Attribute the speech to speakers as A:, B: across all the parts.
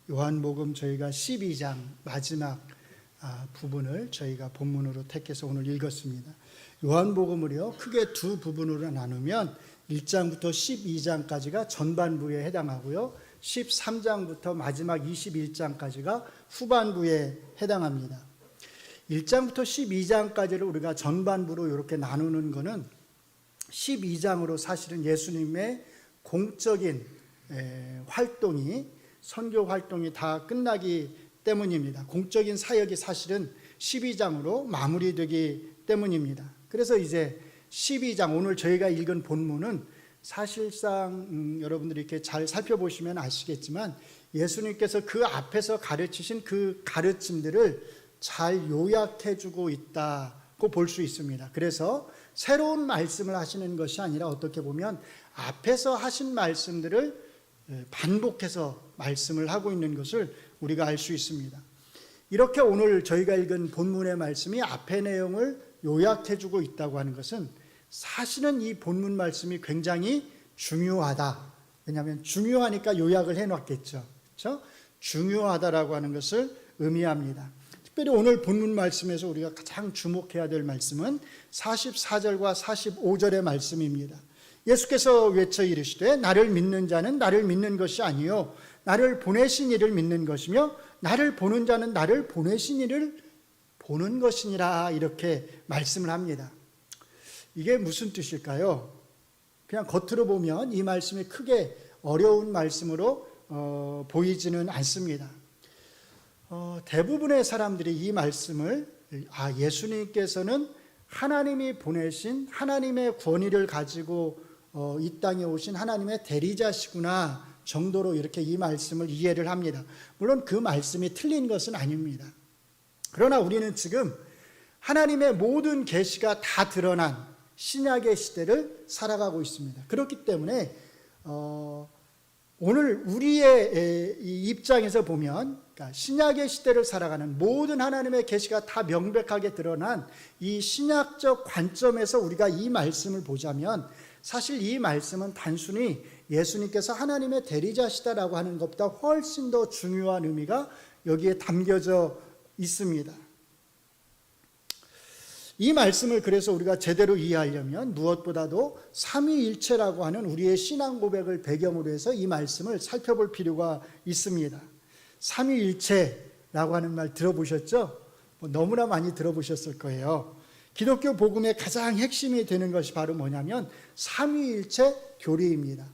A: 요한복음 저희가 12장 마지막 부분을 저희가 본문으로 택해서 오늘 읽었습니다. 요한복음을요 크게 두 부분으로 나누면 1장부터 12장까지가 전반부에 해당하고요 13장부터 마지막 21장까지가 후반부에 해당합니다. 1장부터 12장까지를 우리가 전반부로 이렇게 나누는 것은 12장으로 사실은 예수님의 공적인 활동이, 선교 활동이 다 끝나기 때문입니다. 공적인 사역이 사실은 12장으로 마무리되기 때문입니다. 그래서 이제 12장, 오늘 저희가 읽은 본문은 사실상 여러분들이 이렇게 잘 살펴보시면 아시겠지만 예수님께서 그 앞에서 가르치신 그 가르침들을 잘 요약해주고 있다고 볼 수 있습니다. 그래서 새로운 말씀을 하시는 것이 아니라 어떻게 보면 앞에서 하신 말씀들을 반복해서 말씀을 하고 있는 것을 우리가 알 수 있습니다. 이렇게 오늘 저희가 읽은 본문의 말씀이 앞의 내용을 요약해주고 있다고 하는 것은 사실은 이 본문 말씀이 굉장히 중요하다. 왜냐하면 중요하니까 요약을 해놨겠죠. 그렇죠? 중요하다라고 하는 것을 의미합니다. 특별히 오늘 본문 말씀에서 우리가 가장 주목해야 될 말씀은 44절과 45절의 말씀입니다. 예수께서 외쳐 이르시되 나를 믿는 자는 나를 믿는 것이 아니요 나를 보내신 이를 믿는 것이며 나를 보는 자는 나를 보내신 이를 보는 것이니라, 이렇게 말씀을 합니다. 이게 무슨 뜻일까요? 그냥 겉으로 보면 이 말씀이 크게 어려운 말씀으로 보이지는 않습니다. 대부분의 사람들이 이 말씀을 예수님께서는 하나님이 보내신 하나님의 권위를 가지고 이 땅에 오신 하나님의 대리자시구나 정도로 이렇게 이 말씀을 이해를 합니다. 물론 그 말씀이 틀린 것은 아닙니다. 그러나 우리는 지금 하나님의 모든 계시가 다 드러난 신약의 시대를 살아가고 있습니다. 그렇기 때문에 오늘 우리의 입장에서 보면, 그러니까 신약의 시대를 살아가는 모든 하나님의 계시가 다 명백하게 드러난 이 신약적 관점에서 우리가 이 말씀을 보자면 사실 이 말씀은 단순히 예수님께서 하나님의 대리자시다라고 하는 것보다 훨씬 더 중요한 의미가 여기에 담겨져 있습니다. 이 말씀을 그래서 우리가 제대로 이해하려면 무엇보다도 삼위일체라고 하는 우리의 신앙 고백을 배경으로 해서 이 말씀을 살펴볼 필요가 있습니다. 삼위일체라고 하는 말 들어보셨죠? 너무나 많이 들어보셨을 거예요. 기독교 복음의 가장 핵심이 되는 것이 바로 뭐냐면 삼위일체 교리입니다.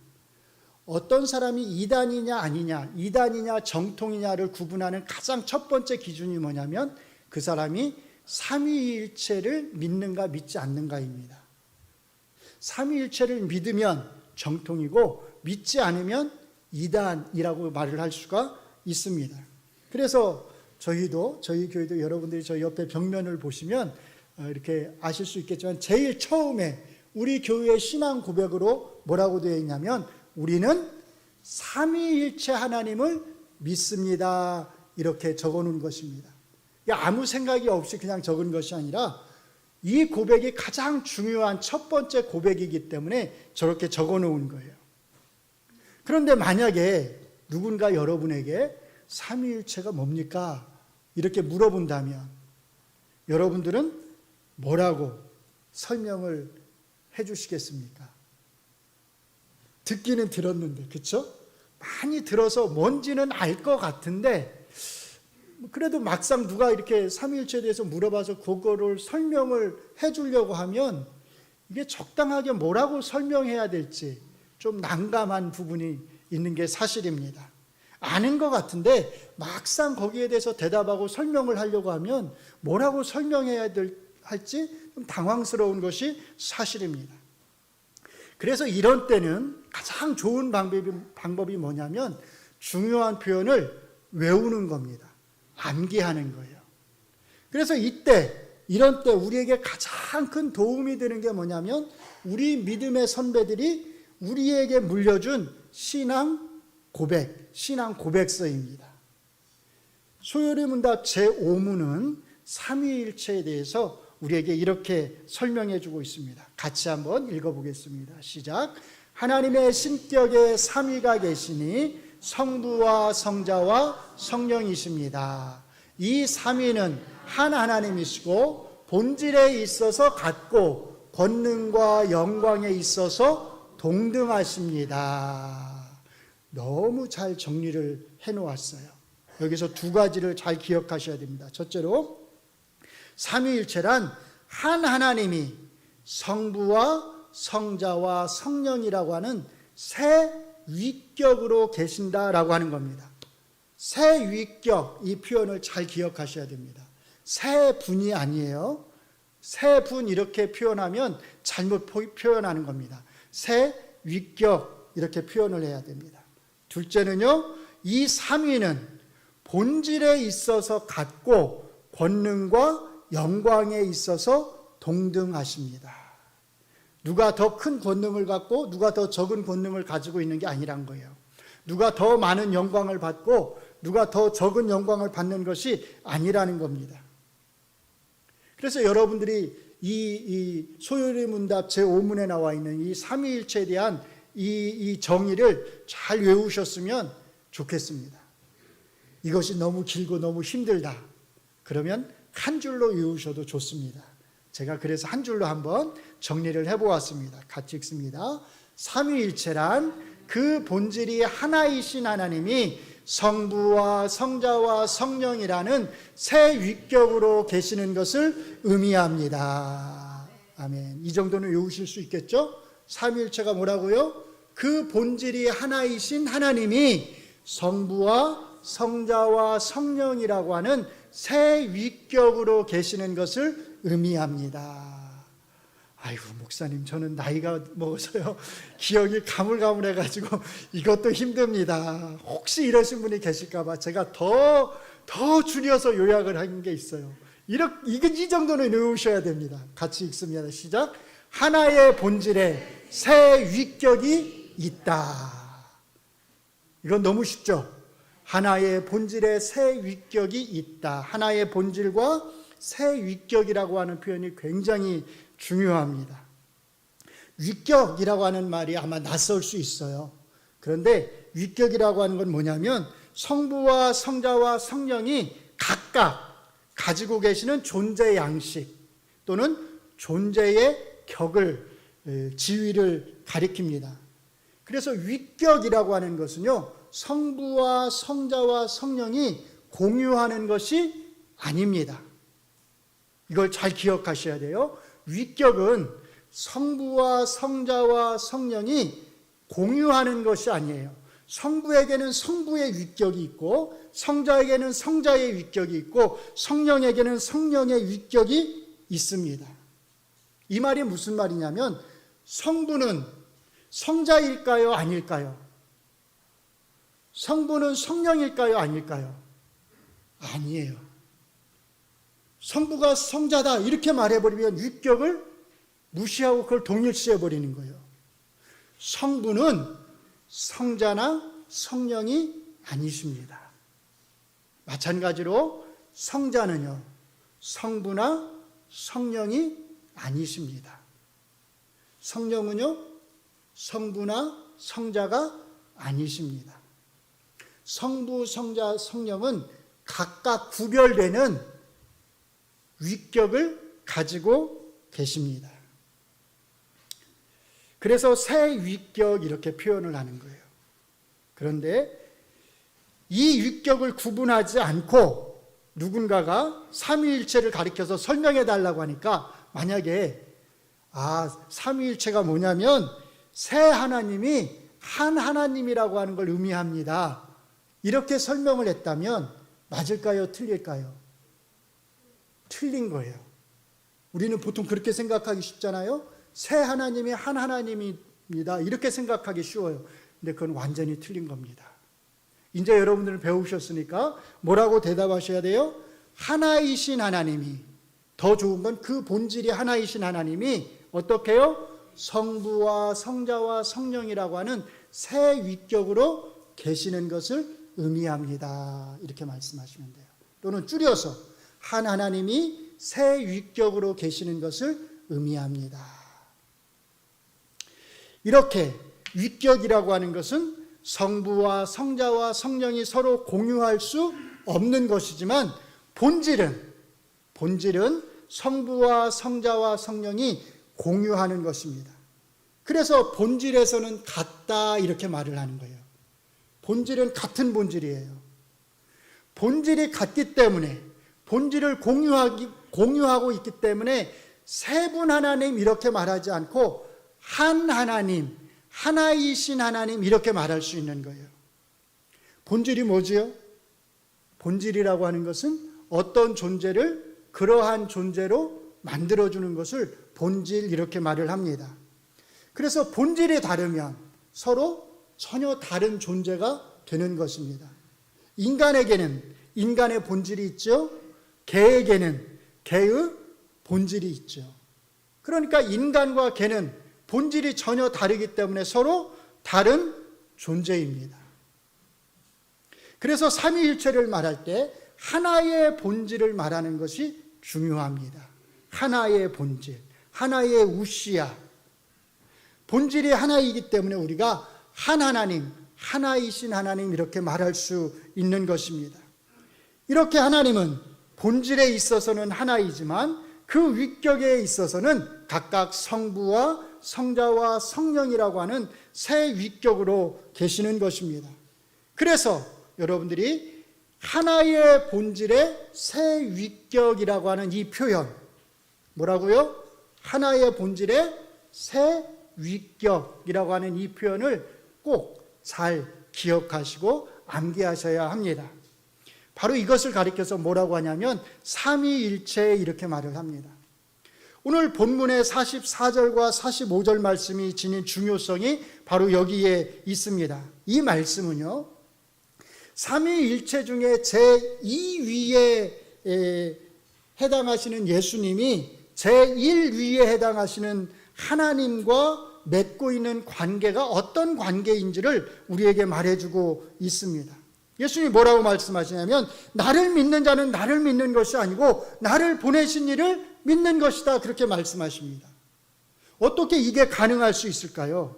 A: 어떤 사람이 이단이냐 아니냐, 이단이냐 정통이냐를 구분하는 가장 첫 번째 기준이 뭐냐면 그 사람이 삼위일체를 믿는가 믿지 않는가입니다. 삼위일체를 믿으면 정통이고 믿지 않으면 이단이라고 말을 할 수가 있습니다. 그래서 저희 교회도 여러분들이 저희 옆에 벽면을 보시면 이렇게 아실 수 있겠지만 제일 처음에 우리 교회의 신앙 고백으로 뭐라고 되어 있냐면 우리는 삼위일체 하나님을 믿습니다, 이렇게 적어놓은 것입니다. 아무 생각이 없이 그냥 적은 것이 아니라 이 고백이 가장 중요한 첫 번째 고백이기 때문에 저렇게 적어놓은 거예요. 그런데 만약에 누군가 여러분에게 삼위일체가 뭡니까? 이렇게 물어본다면 여러분들은 뭐라고 설명을 해주시겠습니까? 듣기는 들었는데, 그렇죠? 많이 들어서 뭔지는 알 것 같은데 그래도 막상 누가 이렇게 삼위일체에 대해서 물어봐서 그거를 설명을 해주려고 하면 이게 적당하게 뭐라고 설명해야 될지 좀 난감한 부분이 있는 게 사실입니다. 아는 것 같은데 막상 거기에 대해서 대답하고 설명을 하려고 하면 뭐라고 설명해야 할지 좀 당황스러운 것이 사실입니다. 그래서 이런 때는 가장 좋은 방법이 뭐냐면 중요한 표현을 외우는 겁니다. 암기하는 거예요. 그래서 이런 때 우리에게 가장 큰 도움이 되는 게 뭐냐면 우리 믿음의 선배들이 우리에게 물려준 신앙 고백서입니다. 소요리 문답 제5문은 삼위일체에 대해서 우리에게 이렇게 설명해 주고 있습니다. 같이 한번 읽어보겠습니다. 시작. 하나님의 신격에 삼위가 계시니 성부와 성자와 성령이십니다. 이 삼위는 한 하나님이시고 본질에 있어서 같고 권능과 영광에 있어서 동등하십니다. 너무 잘 정리를 해놓았어요. 여기서 두 가지를 잘 기억하셔야 됩니다. 첫째로 삼위일체란 한 하나님이 성부와 성자와 성령이라고 하는 세 위격으로 계신다라고 하는 겁니다. 세 위격, 이 표현을 잘 기억하셔야 됩니다. 세 분이 아니에요. 세 분 이렇게 표현하면 잘못 표현하는 겁니다. 세 위격 이렇게 표현을 해야 됩니다. 둘째는요, 이 삼위는 본질에 있어서 같고 권능과 영광에 있어서 동등하십니다. 누가 더 큰 권능을 갖고 누가 더 적은 권능을 가지고 있는 게 아니란 거예요. 누가 더 많은 영광을 받고 누가 더 적은 영광을 받는 것이 아니라는 겁니다. 그래서 여러분들이 이 소요리 문답 제5문에 나와 있는 이 삼위일체에 대한 이 정의를 잘 외우셨으면 좋겠습니다. 이것이 너무 길고 너무 힘들다. 그러면 한 줄로 외우셔도 좋습니다. 제가 그래서 한 줄로 한번 정리를 해보았습니다. 같이 읽습니다. 삼위일체란 그 본질이 하나이신 하나님이 성부와 성자와 성령이라는 세 위격으로 계시는 것을 의미합니다. 아멘. 이 정도는 외우실 수 있겠죠? 삼위일체가 뭐라고요? 그 본질이 하나이신 하나님이 성부와 성자와 성령이라고 하는 세 위격으로 계시는 것을 의미합니다. 아이고 목사님, 저는 나이가 먹어서요 기억이 가물가물해가지고 이것도 힘듭니다. 혹시 이러신 분이 계실까 봐 제가 더 줄여서 요약을 한 게 있어요. 이 정도는 외우셔야 됩니다. 같이 읽습니다. 시작. 하나의 본질에 세 위격이 있다. 이건 너무 쉽죠? 하나의 본질에 세 위격이 있다. 하나의 본질과 세 위격이라고 하는 표현이 굉장히 중요합니다. 위격이라고 하는 말이 아마 낯설 수 있어요. 그런데 위격이라고 하는 건 뭐냐면 성부와 성자와 성령이 각각 가지고 계시는 존재 양식 또는 존재의 격을, 지위를 가리킵니다. 그래서 위격이라고 하는 것은요, 성부와 성자와 성령이 공유하는 것이 아닙니다. 이걸 잘 기억하셔야 돼요. 위격은 성부와 성자와 성령이 공유하는 것이 아니에요. 성부에게는 성부의 위격이 있고 성자에게는 성자의 위격이 있고 성령에게는 성령의 위격이 있습니다. 이 말이 무슨 말이냐면 성부는 성자일까요? 아닐까요? 성부는 성령일까요? 아닐까요? 아니에요. 성부가 성자다 이렇게 말해버리면 위격을 무시하고 그걸 동일시해버리는 거예요. 성부는 성자나 성령이 아니십니다. 마찬가지로 성자는요, 성부나 성령이 아니십니다. 성령은요, 성부나 성자가 아니십니다. 성부, 성자, 성령은 각각 구별되는 위격을 가지고 계십니다. 그래서 세 위격 이렇게 표현을 하는 거예요. 그런데 이 위격을 구분하지 않고 누군가가 삼위일체를 가리켜서 설명해 달라고 하니까 만약에 삼위일체가 뭐냐면 세 하나님이 한 하나님이라고 하는 걸 의미합니다. 이렇게 설명을 했다면 맞을까요? 틀릴까요? 틀린 거예요. 우리는 보통 그렇게 생각하기 쉽잖아요. 세 하나님이 한 하나님입니다. 이렇게 생각하기 쉬워요. 근데 그건 완전히 틀린 겁니다. 이제 여러분들은 배우셨으니까 뭐라고 대답하셔야 돼요? 하나이신 하나님이, 더 좋은 건 그 본질이 하나이신 하나님이 어떻게 해요? 성부와 성자와 성령이라고 하는 세 위격으로 계시는 것을 의미합니다. 이렇게 말씀하시면 돼요. 또는 줄여서 한 하나님이 세 위격으로 계시는 것을 의미합니다. 이렇게 위격이라고 하는 것은 성부와 성자와 성령이 서로 공유할 수 없는 것이지만 본질은 성부와 성자와 성령이 공유하는 것입니다. 그래서 본질에서는 같다 이렇게 말을 하는 거예요. 본질은 같은 본질이에요. 본질이 같기 때문에, 본질을 공유하고 있기 때문에 세 분 하나님 이렇게 말하지 않고 한 하나님, 하나이신 하나님 이렇게 말할 수 있는 거예요. 본질이 뭐지요? 본질이라고 하는 것은 어떤 존재를 그러한 존재로 만들어주는 것을 본질 이렇게 말을 합니다. 그래서 본질이 다르면 서로 전혀 다른 존재가 되는 것입니다. 인간에게는 인간의 본질이 있죠. 개에게는 개의 본질이 있죠. 그러니까 인간과 개는 본질이 전혀 다르기 때문에 서로 다른 존재입니다. 그래서 삼위일체를 말할 때 하나의 본질을 말하는 것이 중요합니다. 하나의 본질, 하나의 우시아. 본질이 하나이기 때문에 우리가 한 하나님, 하나이신 하나님 이렇게 말할 수 있는 것입니다. 이렇게 하나님은 본질에 있어서는 하나이지만 그 위격에 있어서는 각각 성부와 성자와 성령이라고 하는 세 위격으로 계시는 것입니다. 그래서 여러분들이 하나의 본질의 세 위격이라고 하는 이 표현, 뭐라고요? 하나의 본질의 세 위격이라고 하는 이 표현을 꼭 잘 기억하시고 암기하셔야 합니다. 바로 이것을 가리켜서 뭐라고 하냐면 삼위일체 이렇게 말을 합니다. 오늘 본문의 44절과 45절 말씀이 지닌 중요성이 바로 여기에 있습니다. 이 말씀은요, 삼위일체 중에 제2위에 해당하시는 예수님이 제1위에 해당하시는 하나님과 맺고 있는 관계가 어떤 관계인지를 우리에게 말해주고 있습니다. 예수님이 뭐라고 말씀하시냐면 나를 믿는 자는 나를 믿는 것이 아니고 나를 보내신 이를 믿는 것이다 그렇게 말씀하십니다. 어떻게 이게 가능할 수 있을까요?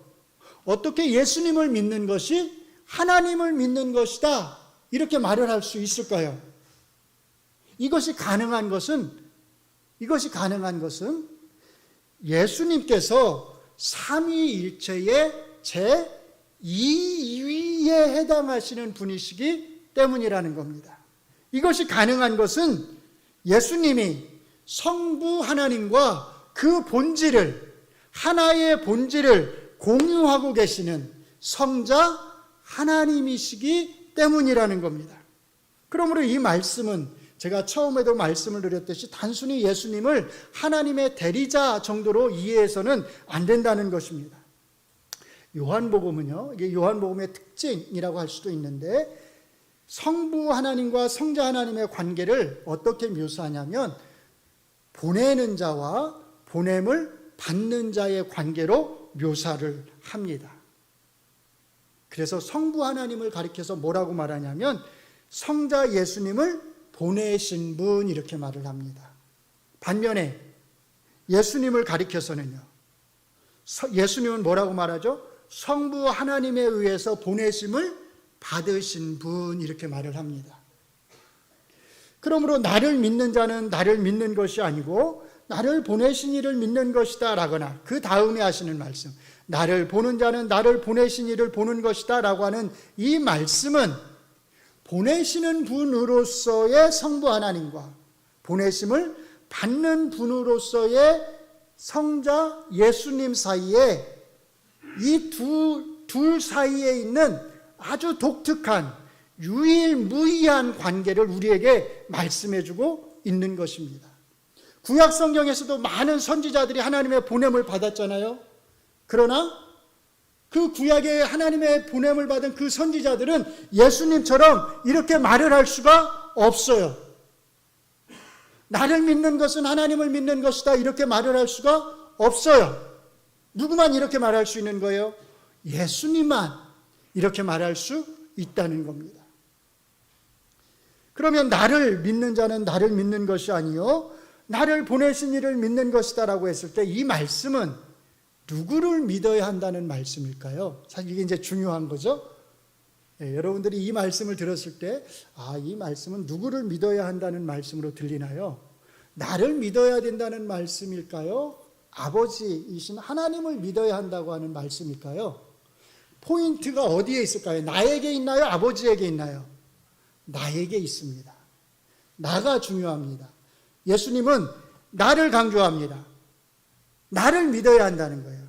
A: 어떻게 예수님을 믿는 것이 하나님을 믿는 것이다 이렇게 말을 할 수 있을까요? 이것이 가능한 것은 예수님께서 삼위일체의 제2위에 해당하시는 분이시기 때문이라는 겁니다. 이것이 가능한 것은 예수님이 성부 하나님과 그 본질을, 하나의 본질을 공유하고 계시는 성자 하나님이시기 때문이라는 겁니다. 그러므로 이 말씀은 제가 처음에도 말씀을 드렸듯이 단순히 예수님을 하나님의 대리자 정도로 이해해서는 안 된다는 것입니다. 요한복음은요, 이게 요한복음의 특징이라고 할 수도 있는데 성부 하나님과 성자 하나님의 관계를 어떻게 묘사하냐면 보내는 자와 보냄을 받는 자의 관계로 묘사를 합니다. 그래서 성부 하나님을 가리켜서 뭐라고 말하냐면 성자 예수님을 보내신 분 이렇게 말을 합니다. 반면에 예수님을 가리켜서는요, 예수님은 뭐라고 말하죠? 성부 하나님에 의해서 보내심을 받으신 분 이렇게 말을 합니다. 그러므로 나를 믿는 자는 나를 믿는 것이 아니고 나를 보내신 이를 믿는 것이다 라거나 그 다음에 하시는 말씀, 나를 보는 자는 나를 보내신 이를 보는 것이다 라고 하는 이 말씀은 보내시는 분으로서의 성부 하나님과 보내심을 받는 분으로서의 성자 예수님 사이에 이 둘 사이에 있는 아주 독특한 유일무이한 관계를 우리에게 말씀해주고 있는 것입니다. 구약 성경에서도 많은 선지자들이 하나님의 보냄을 받았잖아요. 그러나 그 구약에 하나님의 보냄을 받은 그 선지자들은 예수님처럼 이렇게 말을 할 수가 없어요. 나를 믿는 것은 하나님을 믿는 것이다 이렇게 말을 할 수가 없어요. 누구만 이렇게 말할 수 있는 거예요? 예수님만 이렇게 말할 수 있다는 겁니다. 그러면 나를 믿는 자는 나를 믿는 것이 아니요 나를 보내신 이를 믿는 것이다 라고 했을 때 이 말씀은 누구를 믿어야 한다는 말씀일까요? 사실 이게 이제 중요한 거죠. 여러분들이 이 말씀을 들었을 때, 이 말씀은 누구를 믿어야 한다는 말씀으로 들리나요? 나를 믿어야 된다는 말씀일까요? 아버지이신 하나님을 믿어야 한다고 하는 말씀일까요? 포인트가 어디에 있을까요? 나에게 있나요? 아버지에게 있나요? 나에게 있습니다. 나가 중요합니다. 예수님은 나를 강조합니다. 나를 믿어야 한다는 거예요.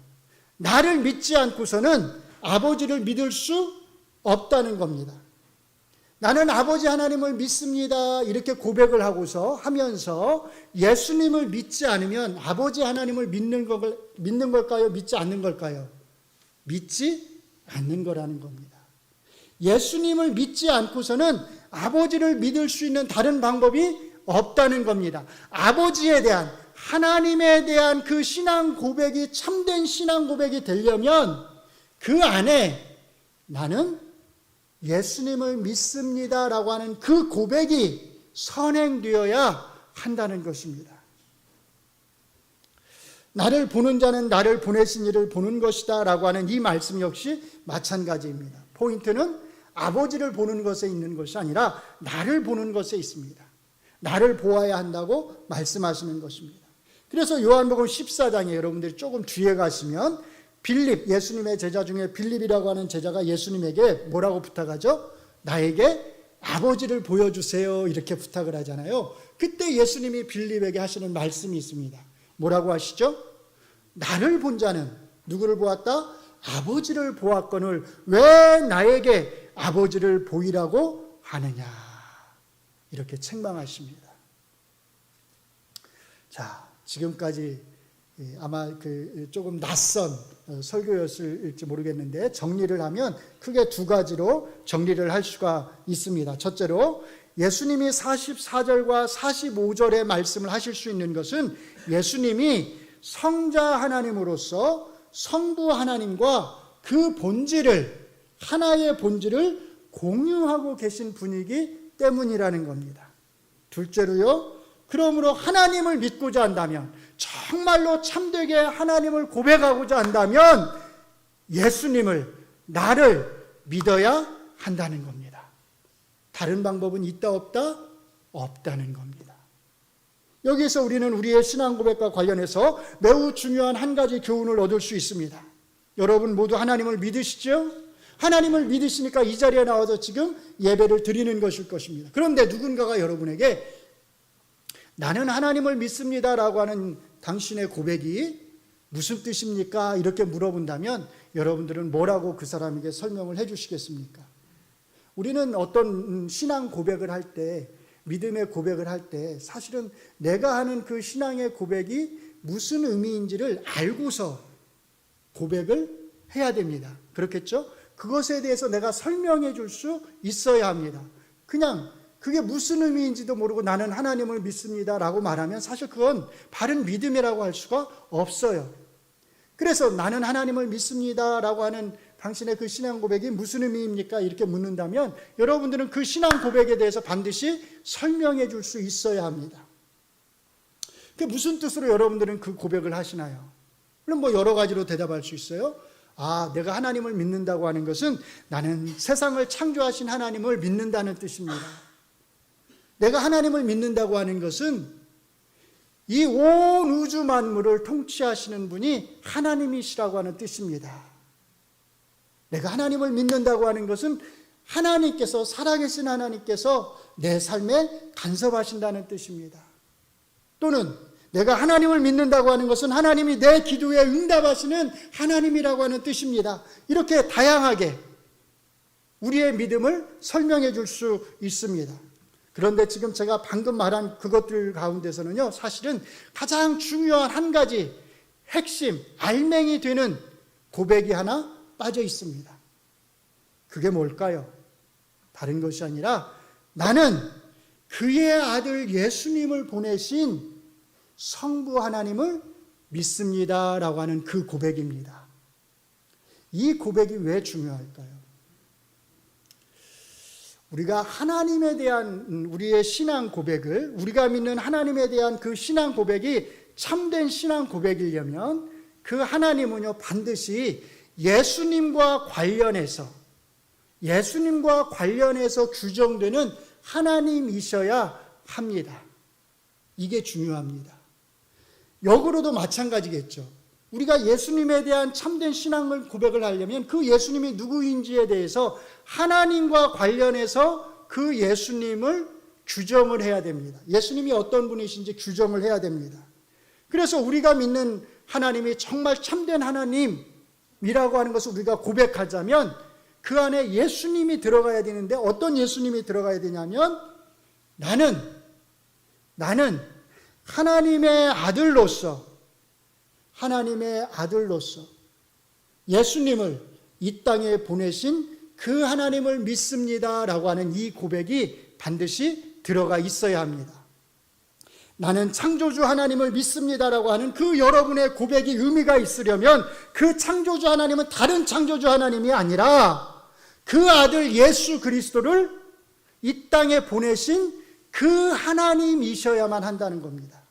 A: 나를 믿지 않고서는 아버지를 믿을 수 없다는 겁니다. 나는 아버지 하나님을 믿습니다. 이렇게 고백을 하면서 예수님을 믿지 않으면 아버지 하나님을 믿는 걸까요? 믿지 않는 걸까요? 믿지 않는 거라는 겁니다. 예수님을 믿지 않고서는 아버지를 믿을 수 있는 다른 방법이 없다는 겁니다. 아버지에 대한, 하나님에 대한 그 신앙 고백이 참된 신앙 고백이 되려면 그 안에 나는 예수님을 믿습니다라고 하는 그 고백이 선행되어야 한다는 것입니다. 나를 보는 자는 나를 보내신 이를 보는 것이다 라고 하는 이 말씀 역시 마찬가지입니다. 포인트는 아버지를 보는 것에 있는 것이 아니라 나를 보는 것에 있습니다. 나를 보아야 한다고 말씀하시는 것입니다. 그래서 요한복음 14장에 여러분들이 조금 뒤에 가시면 빌립, 예수님의 제자 중에 빌립이라고 하는 제자가 예수님에게 뭐라고 부탁하죠? 나에게 아버지를 보여주세요 이렇게 부탁을 하잖아요. 그때 예수님이 빌립에게 하시는 말씀이 있습니다. 뭐라고 하시죠? 나를 본 자는 누구를 보았다? 아버지를 보았거늘 왜 나에게 아버지를 보이라고 하느냐, 이렇게 책망하십니다. 자, 지금까지 아마 조금 낯선 설교였을지 모르겠는데 정리를 하면 크게 두 가지로 정리를 할 수가 있습니다. 첫째로 예수님이 44절과 45절의 말씀을 하실 수 있는 것은 예수님이 성자 하나님으로서 성부 하나님과 그 본질을, 하나의 본질을 공유하고 계신 분이기 때문이라는 겁니다. 둘째로요, 그러므로 하나님을 믿고자 한다면, 정말로 참되게 하나님을 고백하고자 한다면 예수님을, 나를 믿어야 한다는 겁니다. 다른 방법은 있다 없다? 없다는 겁니다. 여기서 우리는 우리의 신앙 고백과 관련해서 매우 중요한 한 가지 교훈을 얻을 수 있습니다. 여러분 모두 하나님을 믿으시죠? 하나님을 믿으시니까 이 자리에 나와서 지금 예배를 드리는 것일 것입니다. 그런데 누군가가 여러분에게 나는 하나님을 믿습니다라고 하는 당신의 고백이 무슨 뜻입니까? 이렇게 물어본다면 여러분들은 뭐라고 그 사람에게 설명을 해 주시겠습니까? 우리는 어떤 신앙 고백을 할 때, 믿음의 고백을 할 때 사실은 내가 하는 그 신앙의 고백이 무슨 의미인지를 알고서 고백을 해야 됩니다. 그렇겠죠? 그것에 대해서 내가 설명해 줄 수 있어야 합니다. 그냥 그게 무슨 의미인지도 모르고 나는 하나님을 믿습니다라고 말하면 사실 그건 바른 믿음이라고 할 수가 없어요. 그래서 나는 하나님을 믿습니다라고 하는 당신의 그 신앙 고백이 무슨 의미입니까? 이렇게 묻는다면 여러분들은 그 신앙 고백에 대해서 반드시 설명해 줄 수 있어야 합니다. 그게 무슨 뜻으로 여러분들은 그 고백을 하시나요? 그럼 뭐 여러 가지로 대답할 수 있어요. 내가 하나님을 믿는다고 하는 것은 나는 세상을 창조하신 하나님을 믿는다는 뜻입니다. 내가 하나님을 믿는다고 하는 것은 이 온 우주 만물을 통치하시는 분이 하나님이시라고 하는 뜻입니다. 내가 하나님을 믿는다고 하는 것은 하나님께서, 살아계신 하나님께서 내 삶에 간섭하신다는 뜻입니다. 또는 내가 하나님을 믿는다고 하는 것은 하나님이 내 기도에 응답하시는 하나님이라고 하는 뜻입니다. 이렇게 다양하게 우리의 믿음을 설명해 줄 수 있습니다. 그런데 지금 제가 방금 말한 그것들 가운데서는요, 사실은 가장 중요한 한 가지 핵심, 알맹이 되는 고백이 하나 빠져 있습니다. 그게 뭘까요? 다른 것이 아니라 나는 그의 아들 예수님을 보내신 성부 하나님을 믿습니다라고 하는 그 고백입니다. 이 고백이 왜 중요할까요? 우리가 하나님에 대한 우리의 신앙 고백을, 우리가 믿는 하나님에 대한 그 신앙 고백이 참된 신앙 고백이려면 그 하나님은요 반드시 예수님과 관련해서 예수님과 관련해서 규정되는 하나님이셔야 합니다. 이게 중요합니다. 역으로도 마찬가지겠죠. 우리가 예수님에 대한 참된 신앙을 고백을 하려면 그 예수님이 누구인지에 대해서 하나님과 관련해서 그 예수님을 규정을 해야 됩니다. 예수님이 어떤 분이신지 규정을 해야 됩니다. 그래서 우리가 믿는 하나님이 정말 참된 하나님이라고 하는 것을 우리가 고백하자면 그 안에 예수님이 들어가야 되는데 어떤 예수님이 들어가야 되냐면 나는 하나님의 아들로서 예수님을 이 땅에 보내신 그 하나님을 믿습니다라고 하는 이 고백이 반드시 들어가 있어야 합니다. 나는 창조주 하나님을 믿습니다라고 하는 그 여러분의 고백이 의미가 있으려면 그 창조주 하나님은 다른 창조주 하나님이 아니라 그 아들 예수 그리스도를 이 땅에 보내신 그 하나님이셔야만 한다는 겁니다.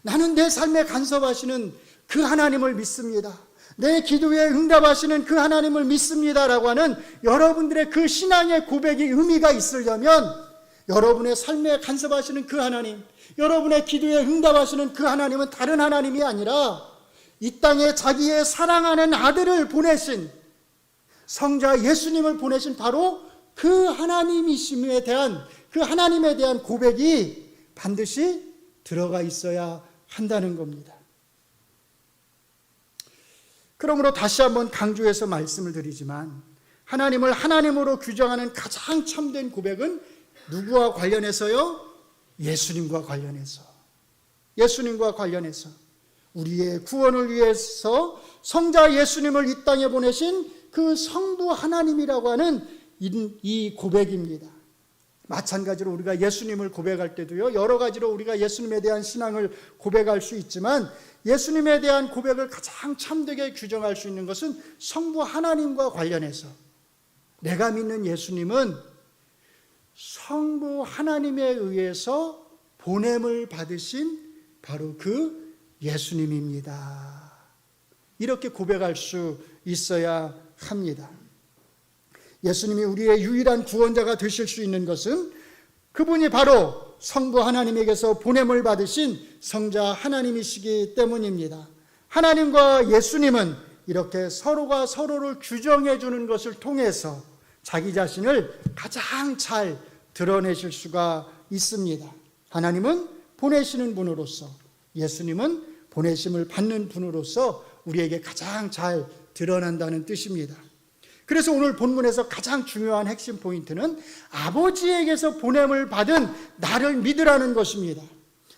A: 나는 내 삶에 간섭하시는 그 하나님을 믿습니다. 내 기도에 응답하시는 그 하나님을 믿습니다라고 하는 여러분들의 그 신앙의 고백이 의미가 있으려면 여러분의 삶에 간섭하시는 그 하나님, 여러분의 기도에 응답하시는 그 하나님은 다른 하나님이 아니라 이 땅에 자기의 사랑하는 아들을 보내신 성자 예수님을 보내신 바로 그 하나님이심에 대한 그 하나님에 대한 고백이 반드시 들어가 있어야 한다는 겁니다. 그러므로 다시 한번 강조해서 말씀을 드리지만 하나님을 하나님으로 규정하는 가장 참된 고백은 누구와 관련해서요? 예수님과 관련해서 우리의 구원을 위해서 성자 예수님을 이 땅에 보내신 그 성부 하나님이라고 하는 이 고백입니다. 마찬가지로 우리가 예수님을 고백할 때도요, 여러 가지로 우리가 예수님에 대한 신앙을 고백할 수 있지만 예수님에 대한 고백을 가장 참되게 규정할 수 있는 것은 성부 하나님과 관련해서 내가 믿는 예수님은 성부 하나님에 의해서 보냄을 받으신 바로 그 예수님입니다. 이렇게 고백할 수 있어야 합니다. 예수님이 우리의 유일한 구원자가 되실 수 있는 것은 그분이 바로 성부 하나님에게서 보냄을 받으신 성자 하나님이시기 때문입니다. 하나님과 예수님은 이렇게 서로가 서로를 규정해 주는 것을 통해서 자기 자신을 가장 잘 드러내실 수가 있습니다. 하나님은 보내시는 분으로서, 예수님은 보내심을 받는 분으로서 우리에게 가장 잘 드러난다는 뜻입니다. 그래서 오늘 본문에서 가장 중요한 핵심 포인트는 아버지에게서 보냄을 받은 나를 믿으라는 것입니다.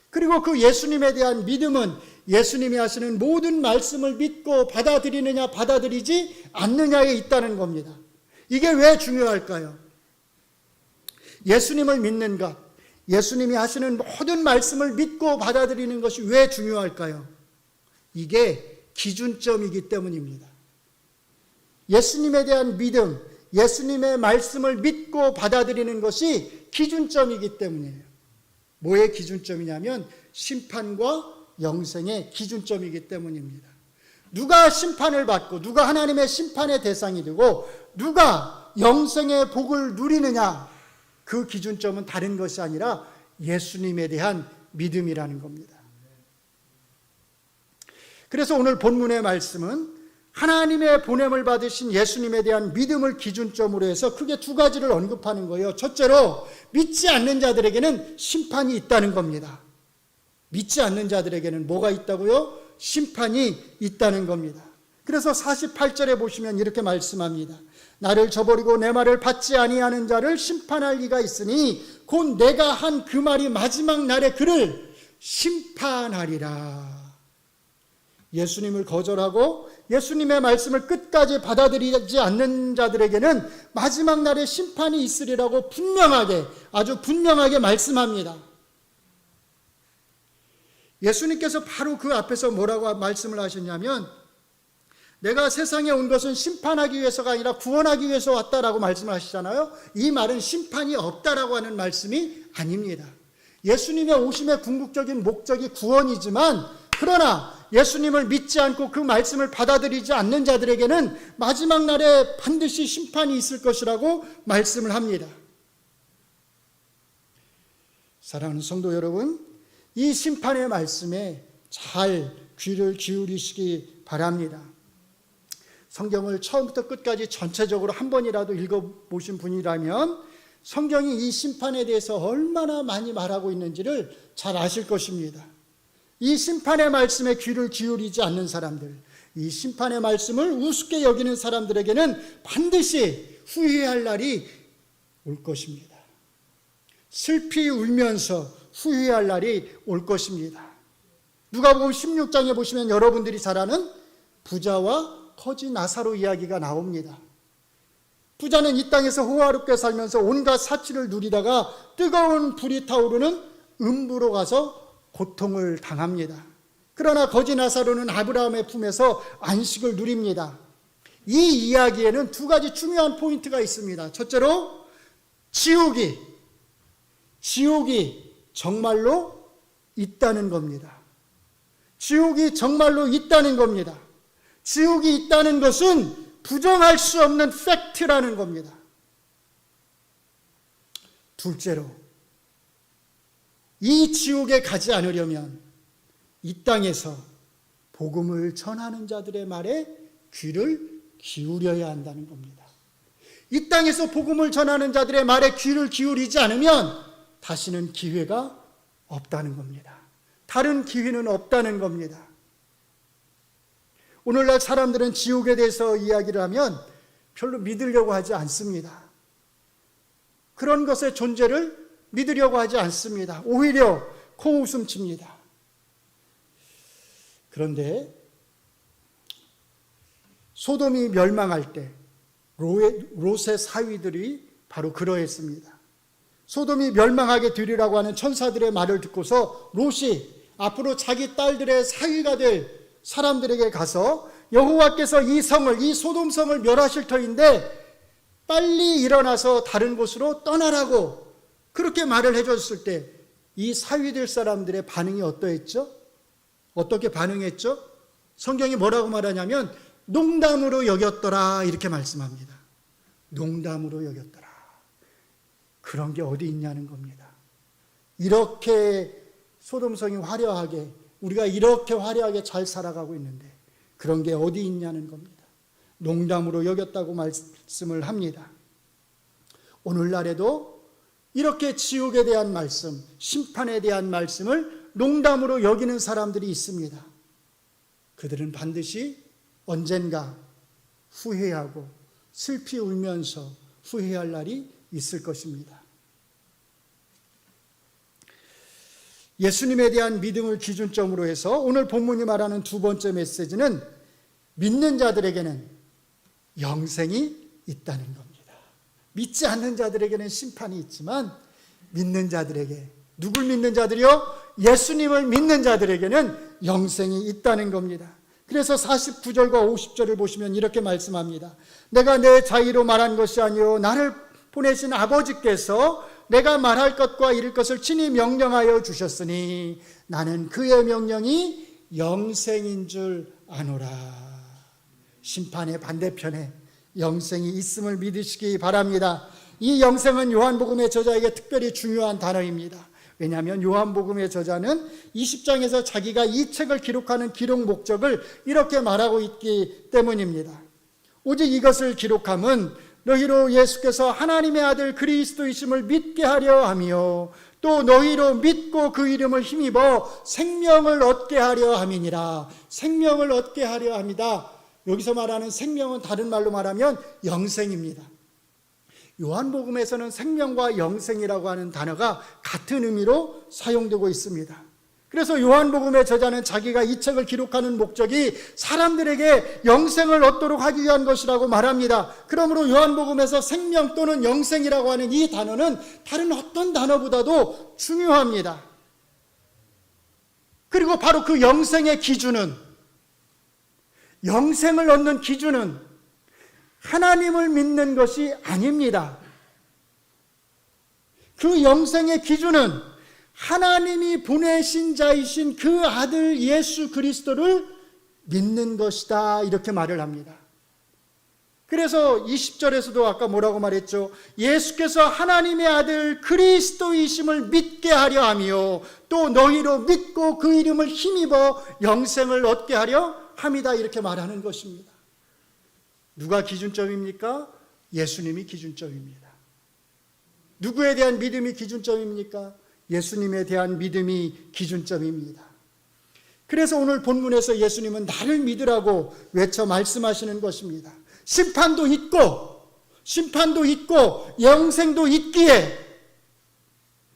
A: 그리고 그 예수님에 대한 믿음은 예수님이 하시는 모든 말씀을 믿고 받아들이느냐 받아들이지 않느냐에 있다는 겁니다. 이게 왜 중요할까요? 예수님을 믿는 것, 예수님이 하시는 모든 말씀을 믿고 받아들이는 것이 왜 중요할까요? 이게 기준점이기 때문입니다. 예수님에 대한 믿음, 예수님의 말씀을 믿고 받아들이는 것이 기준점이기 때문이에요. 뭐의 기준점이냐면 심판과 영생의 기준점이기 때문입니다. 누가 심판을 받고 누가 하나님의 심판의 대상이 되고 누가 영생의 복을 누리느냐, 그 기준점은 다른 것이 아니라 예수님에 대한 믿음이라는 겁니다. 그래서 오늘 본문의 말씀은 하나님의 보냄을 받으신 예수님에 대한 믿음을 기준점으로 해서 크게 두 가지를 언급하는 거예요. 첫째로 믿지 않는 자들에게는 심판이 있다는 겁니다. 믿지 않는 자들에게는 뭐가 있다고요? 심판이 있다는 겁니다. 그래서 48절에 보시면 이렇게 말씀합니다. 나를 저버리고 내 말을 받지 아니하는 자를 심판할 리가 있으니 곧 내가 한 그 말이 마지막 날에 그를 심판하리라. 예수님을 거절하고 예수님의 말씀을 끝까지 받아들이지 않는 자들에게는 마지막 날에 심판이 있으리라고 분명하게, 아주 분명하게 말씀합니다. 예수님께서 바로 그 앞에서 뭐라고 말씀을 하셨냐면 내가 세상에 온 것은 심판하기 위해서가 아니라 구원하기 위해서 왔다라고 말씀을 하시잖아요. 이 말은 심판이 없다라고 하는 말씀이 아닙니다. 예수님의 오심의 궁극적인 목적이 구원이지만 그러나 예수님을 믿지 않고 그 말씀을 받아들이지 않는 자들에게는 마지막 날에 반드시 심판이 있을 것이라고 말씀을 합니다. 사랑하는 성도 여러분, 이 심판의 말씀에 잘 귀를 기울이시기 바랍니다. 성경을 처음부터 끝까지 전체적으로 한 번이라도 읽어보신 분이라면 성경이 이 심판에 대해서 얼마나 많이 말하고 있는지를 잘 아실 것입니다. 이 심판의 말씀에 귀를 기울이지 않는 사람들, 이 심판의 말씀을 우습게 여기는 사람들에게는 반드시 후회할 날이 올 것입니다. 슬피 울면서 후회할 날이 올 것입니다. 누가복음 16장에 보시면 여러분들이 잘 아는 부자와 거지 나사로 이야기가 나옵니다. 부자는 이 땅에서 호화롭게 살면서 온갖 사치를 누리다가 뜨거운 불이 타오르는 음부로 가서 고통을 당합니다. 그러나 거지 나사로는 아브라함의 품에서 안식을 누립니다. 이 이야기에는 두 가지 중요한 포인트가 있습니다. 첫째로 지옥이 정말로 있다는 겁니다. 지옥이 정말로 있다는 겁니다. 지옥이 있다는 것은 부정할 수 없는 팩트라는 겁니다. 둘째로, 이 지옥에 가지 않으려면 이 땅에서 복음을 전하는 자들의 말에 귀를 기울여야 한다는 겁니다. 이 땅에서 복음을 전하는 자들의 말에 귀를 기울이지 않으면 다시는 기회가 없다는 겁니다. 다른 기회는 없다는 겁니다. 오늘날 사람들은 지옥에 대해서 이야기를 하면 별로 믿으려고 하지 않습니다. 그런 것의 존재를 믿으려고 하지 않습니다. 오히려 코웃음 칩니다. 그런데 소돔이 멸망할 때 롯의 사위들이 바로 그러했습니다. 소돔이 멸망하게 되리라고 하는 천사들의 말을 듣고서 롯이 앞으로 자기 딸들의 사위가 될 사람들에게 가서 여호와께서 이 소돔성을 멸하실 터인데 빨리 일어나서 다른 곳으로 떠나라고 그렇게 말을 해줬을 때 이 사위들 사람들의 반응이 어떠했죠? 어떻게 반응했죠? 성경이 뭐라고 말하냐면 농담으로 여겼더라 이렇게 말씀합니다. 농담으로 여겼더라. 그런 게 어디 있냐는 겁니다. 이렇게 소돔성이 화려하게 우리가 이렇게 화려하게 잘 살아가고 있는데 그런 게 어디 있냐는 겁니다. 농담으로 여겼다고 말씀을 합니다. 오늘날에도 이렇게 지옥에 대한 말씀, 심판에 대한 말씀을 농담으로 여기는 사람들이 있습니다. 그들은 반드시 언젠가 후회하고 슬피 울면서 후회할 날이 있을 것입니다. 예수님에 대한 믿음을 기준점으로 해서 오늘 본문이 말하는 두 번째 메시지는 믿는 자들에게는 영생이 있다는 겁니다. 믿지 않는 자들에게는 심판이 있지만 믿는 자들에게, 누굴 믿는 자들이요? 예수님을 믿는 자들에게는 영생이 있다는 겁니다. 그래서 49절과 50절을 보시면 이렇게 말씀합니다. 내가 내 자의로 말한 것이 아니요 나를 보내신 아버지께서 내가 말할 것과 이룰 것을 친히 명령하여 주셨으니 나는 그의 명령이 영생인 줄 아노라. 심판의 반대편에 영생이 있음을 믿으시기 바랍니다. 이 영생은 요한복음의 저자에게 특별히 중요한 단어입니다. 왜냐하면 요한복음의 저자는 20장에서 자기가 이 책을 기록하는 기록 목적을 이렇게 말하고 있기 때문입니다. 오직 이것을 기록함은 너희로 예수께서 하나님의 아들 그리스도이심을 믿게 하려 하며 또 너희로 믿고 그 이름을 힘입어 생명을 얻게 하려 함이니라. 생명을 얻게 하려 합니다. 여기서 말하는 생명은 다른 말로 말하면 영생입니다. 요한복음에서는 생명과 영생이라고 하는 단어가 같은 의미로 사용되고 있습니다. 그래서 요한복음의 저자는 자기가 이 책을 기록하는 목적이 사람들에게 영생을 얻도록 하기 위한 것이라고 말합니다. 그러므로 요한복음에서 생명 또는 영생이라고 하는 이 단어는 다른 어떤 단어보다도 중요합니다. 그리고 바로 그 영생의 기준은, 영생을 얻는 기준은 하나님을 믿는 것이 아닙니다. 그 영생의 기준은 하나님이 보내신 자이신 그 아들 예수 그리스도를 믿는 것이다, 이렇게 말을 합니다. 그래서 20절에서도 아까 뭐라고 말했죠? 예수께서 하나님의 아들 그리스도이심을 믿게 하려 하며 또 너희로 믿고 그 이름을 힘입어 영생을 얻게 하려 함이다, 이렇게 말하는 것입니다. 누가 기준점입니까? 예수님이 기준점입니다. 누구에 대한 믿음이 기준점입니까? 예수님에 대한 믿음이 기준점입니다. 그래서 오늘 본문에서 예수님은 나를 믿으라고 외쳐 말씀하시는 것입니다. 심판도 있고 영생도 있기에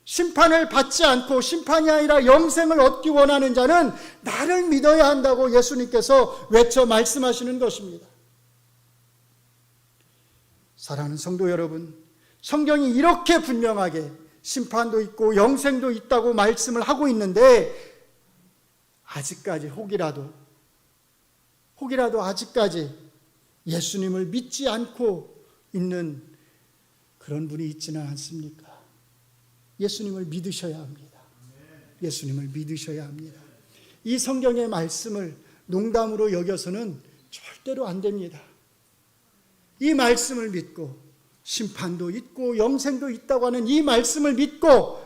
A: 심판을 받지 않고 심판이 아니라 영생을 얻기 원하는 자는 나를 믿어야 한다고 예수님께서 외쳐 말씀하시는 것입니다. 사랑하는 성도 여러분, 성경이 이렇게 분명하게 심판도 있고 영생도 있다고 말씀을 하고 있는데 아직까지 혹이라도 아직까지 예수님을 믿지 않고 있는 그런 분이 있지는 않습니까? 예수님을 믿으셔야 합니다. 예수님을 믿으셔야 합니다. 이 성경의 말씀을 농담으로 여겨서는 절대로 안 됩니다. 이 말씀을 믿고 심판도 있고 영생도 있다고 하는 이 말씀을 믿고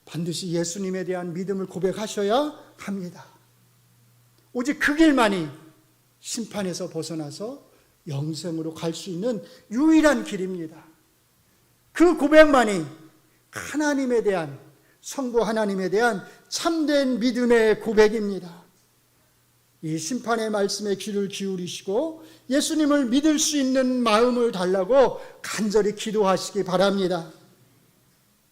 A: 반드시 예수님에 대한 믿음을 고백하셔야 합니다. 오직 그 길만이 심판에서 벗어나서 영생으로 갈 수 있는 유일한 길입니다. 그 고백만이 하나님에 대한, 성부 하나님에 대한 참된 믿음의 고백입니다. 이 심판의 말씀에 귀를 기울이시고 예수님을 믿을 수 있는 마음을 달라고 간절히 기도하시기 바랍니다.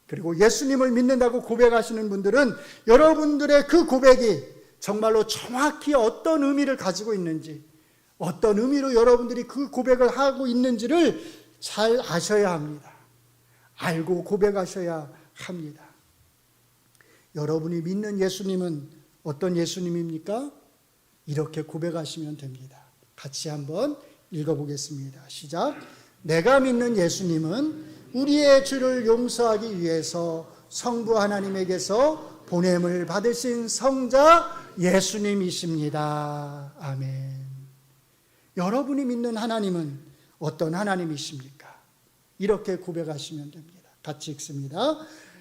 A: 그리고 예수님을 믿는다고 고백하시는 분들은 여러분들의 그 고백이 정말로 정확히 어떤 의미를 가지고 있는지, 어떤 의미로 여러분들이 그 고백을 하고 있는지를 잘 아셔야 합니다. 알고 고백하셔야 합니다. 여러분이 믿는 예수님은 어떤 예수님입니까? 이렇게 고백하시면 됩니다. 같이 한번 읽어보겠습니다. 시작. 내가 믿는 예수님은 우리의 죄를 용서하기 위해서 성부 하나님에게서 보냄을 받으신 성자 예수님이십니다. 아멘. 여러분이 믿는 하나님은 어떤 하나님이십니까? 이렇게 고백하시면 됩니다. 같이 읽습니다.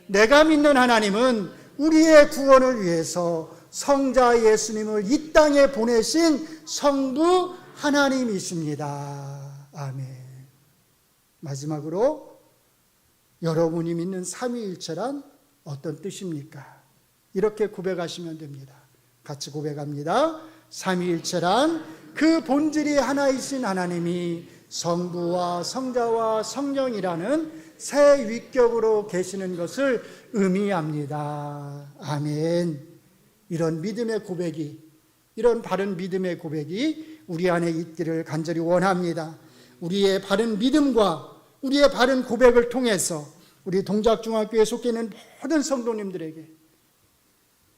A: 내가 믿는 하나님은 우리의 구원을 위해서 성자 예수님을 이 땅에 보내신 성부 하나님이십니다. 아멘. 마지막으로 여러분이 믿는 삼위일체란 어떤 뜻입니까? 이렇게 고백하시면 됩니다. 같이 고백합니다. 삼위일체란 그 본질이 하나이신 하나님이 성부와 성자와 성령이라는 새 위격으로 계시는 것을 의미합니다. 아멘. 이런 믿음의 고백이, 이런 바른 믿음의 고백이 우리 안에 있기를 간절히 원합니다. 우리의 바른 믿음과 우리의 바른 고백을 통해서 우리 동작중학교에 속해 있는 모든 성도님들에게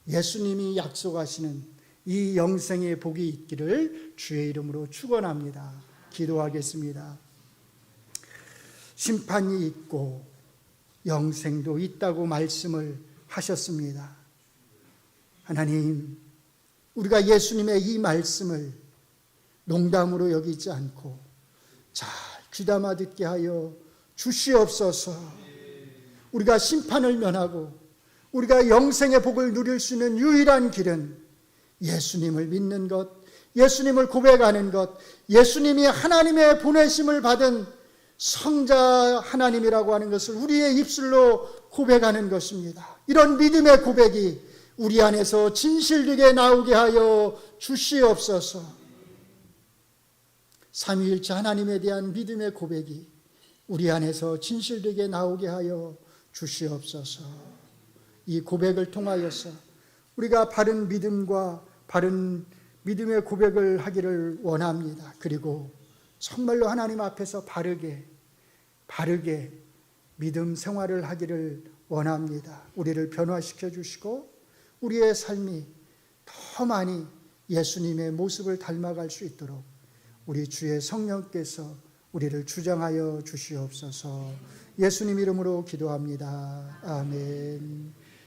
A: 예수님이 약속하시는 이 영생의 복이 있기를 주의 이름으로 축원합니다. 기도하겠습니다. 심판이 있고 영생도 있다고 말씀을 하셨습니다. 하나님, 우리가 예수님의 이 말씀을 농담으로 여기지 않고 잘 귀담아 듣게 하여 주시옵소서. 우리가 심판을 면하고 우리가 영생의 복을 누릴 수 있는 유일한 길은 예수님을 믿는 것, 예수님을 고백하는 것, 예수님이 하나님의 보내심을 받은 성자 하나님이라고 하는 것을 우리의 입술로 고백하는 것입니다. 이런 믿음의 고백이 우리 안에서 진실되게 나오게 하여 주시옵소서. 삼위일체 하나님에 대한 믿음의 고백이 우리 안에서 진실되게 나오게 하여 주시옵소서. 이 고백을 통하여서 우리가 바른 믿음과 바른 믿음의 고백을 하기를 원합니다. 그리고 정말로 하나님 앞에서 바르게 믿음 생활을 하기를 원합니다. 우리를 변화시켜 주시고 우리의 삶이 더 많이 예수님의 모습을 닮아갈 수 있도록 우리 주의 성령께서 우리를 주장하여 주시옵소서. 예수님 이름으로 기도합니다. 아멘.